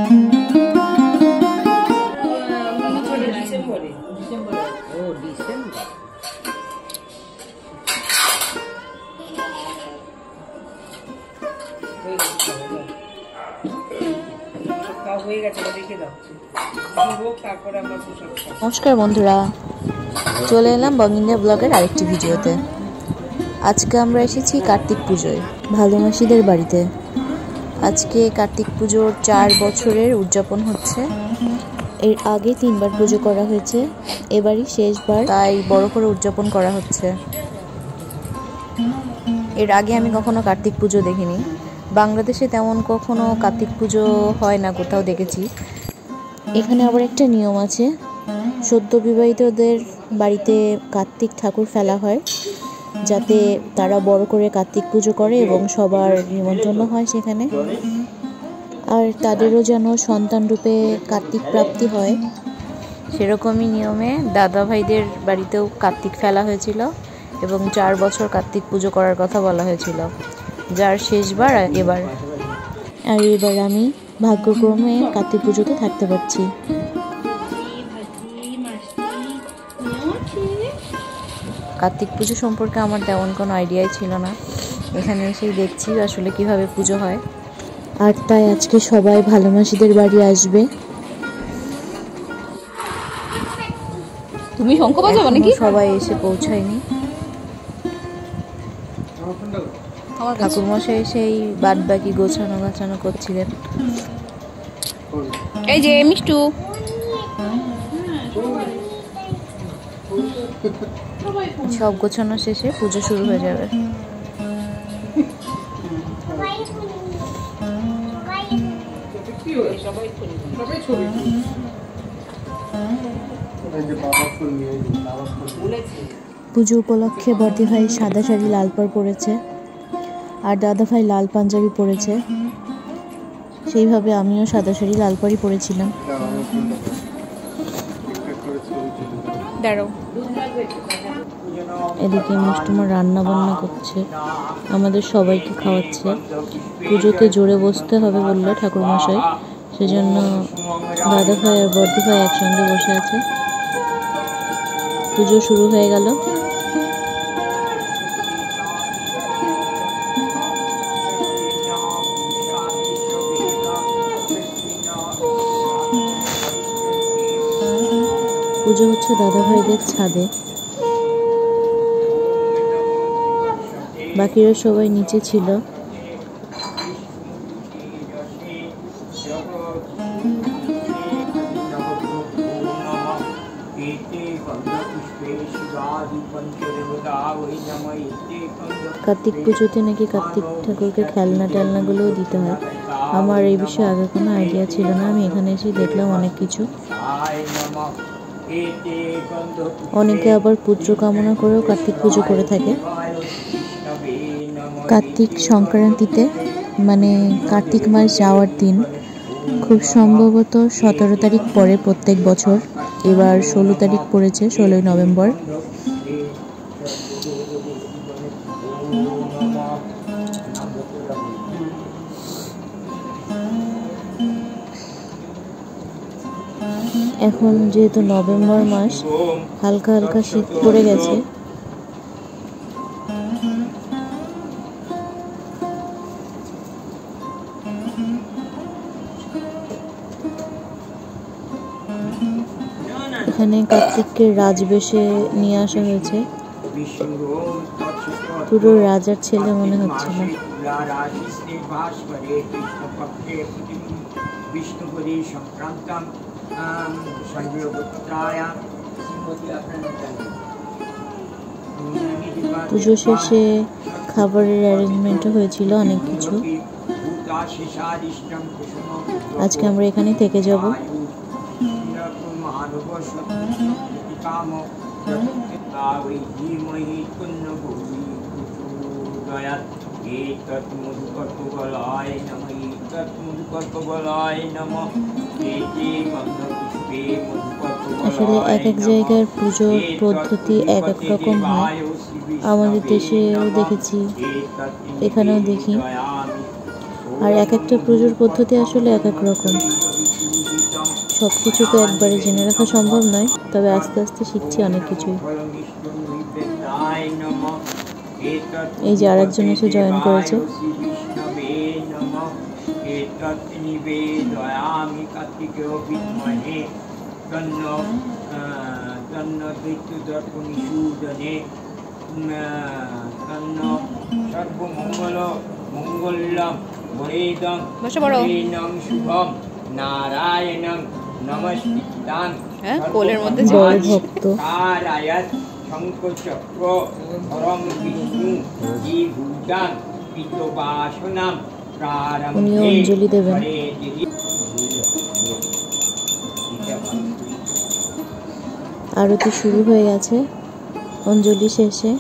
নমস্কার বন্ধুরা, চলে এলাম বং ইন্ডিয়া ব্লগের আরেকটি ভিডিওতে। আজকে আমরা এসেছি কার্তিক পুজোয় ভালোবাসীদের বাড়িতে। আজকে কার্তিক পুজোর 4 বছরের উদযাপন হচ্ছে। এর আগে 3বার পুজো করা হয়েছে, এবারই শেষবার, তাই বড় করে উদযাপন করা হচ্ছে। এর আগে আমি কখনো কার্তিক পুজো দেখিনি। বাংলাদেশে তেমন কখনো কার্তিক পুজো হয় না, কোথাও দেখেছি। এখানে আবার একটা নিয়ম আছে, সদ্য বিবাহিতদের বাড়িতে কার্তিক ঠাকুর ফেলা হয়, যাতে তারা বড় করে কার্তিক পুজো করে এবং সবার নিমন্ত্রণ হয় সেখানে। আর তাদেরও যেন সন্তান রূপে কার্তিক প্রাপ্তি হয়, সেরকমই নিয়মে দাদা ভাইদের বাড়িতেও কার্তিক ফেলা হয়েছিল এবং 4 বছর কার্তিক পুজো করার কথা বলা হয়েছিল, যার শেষবার এবার। আর এবার আমি ভাগ্যক্রমে কার্তিক পুজোতে থাকতে পারছি। কার্তিক পুজো সম্পর্কে আমার তেমন কোনো আইডিয়াই ছিল না, এখানে এসেই দেখছি আসলে কিভাবে পুজো হয়। আর তাই আজকে সবাই ভালোবাসীদের বাড়ি আসবে। তুমি শঙ্খ বাজাবো নাকি? সবাই এসে পৌঁছায়নি। ঠাকুরমশাই সেই বাদ বাকি গোছানো করছিলেন। এই যে মিষ্টু, সব গোছানো শেষে পুজো শুরু হয়ে যাবে। পুজো উপলক্ষে বড়দি ভাই সাদা শাড়ি লাল পাড় পরেছে আর দাদা ভাই লাল পাঞ্জাবি পরেছে। সেইভাবে আমিও সাদা শাড়ি লাল পাড়ই পরেছিলাম। এদিকে মিষ্টুমা রান্না বান্না করছে, আমাদের সবাইকে খাওয়াচ্ছে। পুজোতে জোরে বসতে হবে বললো ঠাকুরমশাই, সেজন্য দাদা ভাই আর বড়দি ভাই একসঙ্গে বসে আছে। পুজো শুরু হয়ে গেল। পুজো হচ্ছে দাদা ভাইদের ছাদে, বাকিরা সবাই নিচে ছিল। কার্তিক পুজোতে নাকি কার্তিক ঠাকুরকে খেলনা টেলনাগুলোও দিতে হয়। আমার এই বিষয়ে আগে কোনো আইডিয়া ছিল না, আমি এখানে এসে দেখলাম অনেক কিছু। অনেকে আবার পুত্র কামনা করেও কার্তিক পুজো করে থাকে। কার্তিক সংক্রান্তিতে, মানে কার্তিক মাস যাওয়ার দিন, খুব সম্ভবত 17 তারিখ পরে প্রত্যেক বছর। এবার 16 তারিখ পড়েছে, 16 নভেম্বর। এখন যেহেতু নভেম্বর মাস, হালকা হালকা শীত পড়ে গেছে। এখানে কার্তিককে রাজবেশে নিয়ে আসা হয়েছে, পুরো রাজার ছেলে মনে হচ্ছিল। পুজো শেষে খাবারের অ্যারেঞ্জমেন্টও হয়েছিল অনেক কিছু। আজকে আমরা এখানে থেকে যাব। আসলে এক এক জায়গার পুজোর পদ্ধতি এক এক রকম হয়। আমাদের দেশেও দেখেছি, এখানেও দেখি, আর এক একটা পুজোর পদ্ধতি আসলে এক এক রকম। সব কিছু তো একবারে জেনে রাখা সম্ভব নয়, তবে আস্তে আস্তে শিখছি অনেক কিছুই। এই যে আরেকজন এসে জয়েন করেছে। নারায়ণং নমস্কৃতাং কোলের মধ্যে বড় ভক্ত। শঙ্খচক্র পরম বিষ্ণু জীভূতাং পিতবাসনাম উনিও অঞ্জলি দেবেন। আরতি শুরু হয়ে গেছে, অঞ্জলি শেষে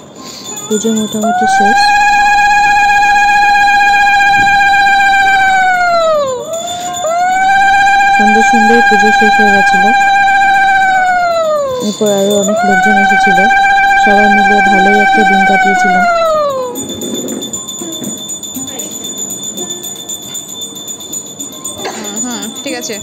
পুজো মোটামুটি শেষ। সুন্দর সুন্দর পুজো শেষ হয়ে গেছিল। এরপর আরো অনেক লোকজন এসেছিল, সবাই মিলে ভালোই একটা দিন কাটিয়েছিলাম। ঠিক আছে।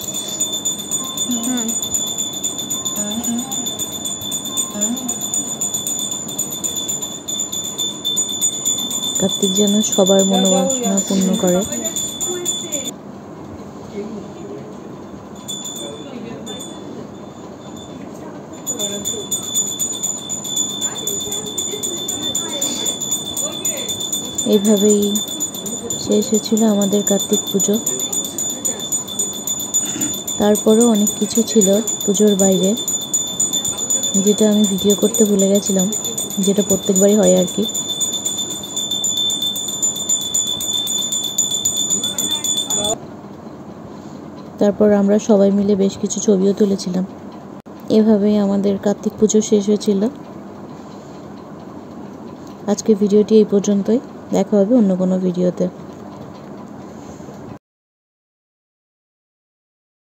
কার্তিক যেন সবার মনোবাসনা পূর্ণ করে। এইভাবেই শেষ হয়েছিল আমাদের কার্তিক পুজো। তারপরেও অনেক কিছু ছিল পুজোর বাইরে, যেটা আমি ভিডিও করতে ভুলে গেছিলাম, যেটা প্রত্যেকবারই হয় আর কি। তারপর আমরা সবাই মিলে বেশ কিছু ছবিও তুলেছিলাম। এভাবেই আমাদের কার্তিক পুজো শেষ হয়েছিল। আজকে ভিডিওটি এই পর্যন্তই, দেখা হবে অন্য কোনো ভিডিওতে।